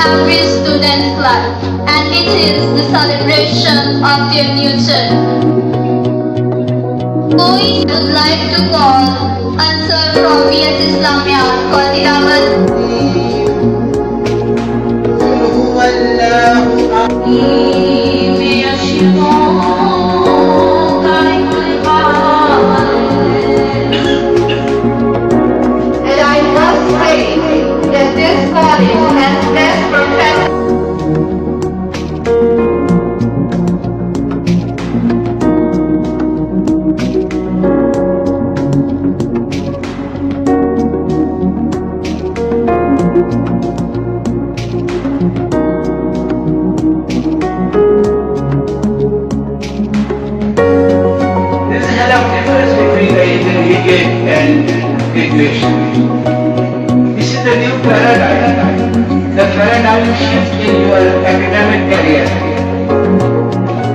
every student's life, and it is the celebration of their new turn. We would like to call Answer from VS Islamia for Tilawat. And I must say that this college has best professors. And equation. This is the new paradigm, the paradigm shift in your academic career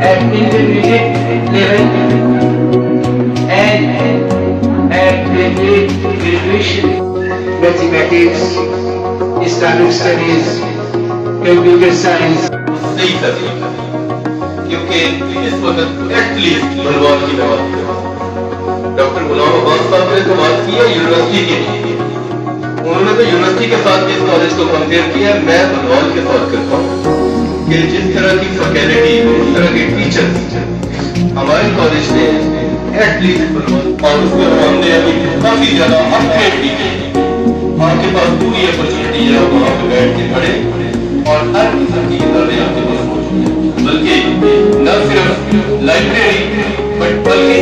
at intermediate level and at graduate graduation. Mathematics, Islamic studies, computer science. सही तरीका क्योंकि इस वक्त at least Bhalwal की बात doctor गुलाम अब्बास साहब ने तो बात की है यूनिवर्सिटी के लिए, उन्होंने तो यूनिवर्सिटी के साथ इस कॉलेज को कंपेयर किया। मैं भलवाल के साथ करता हूँ कि जिस तरह की फैकल्टी, जिस तरह के टीचर हमारे कॉलेज ने एटलीस्ट भलवाल और उसमें हमने अभी काफी ज्यादा अपग्रेड की है। आपके पास पूरी अपॉर्चुनिटी है वहाँ पे बैठ के पढ़े और हर किस्म की किताबें आपके पास मौजूद है, बल्कि न सिर्फ लाइब्रेरी बल्कि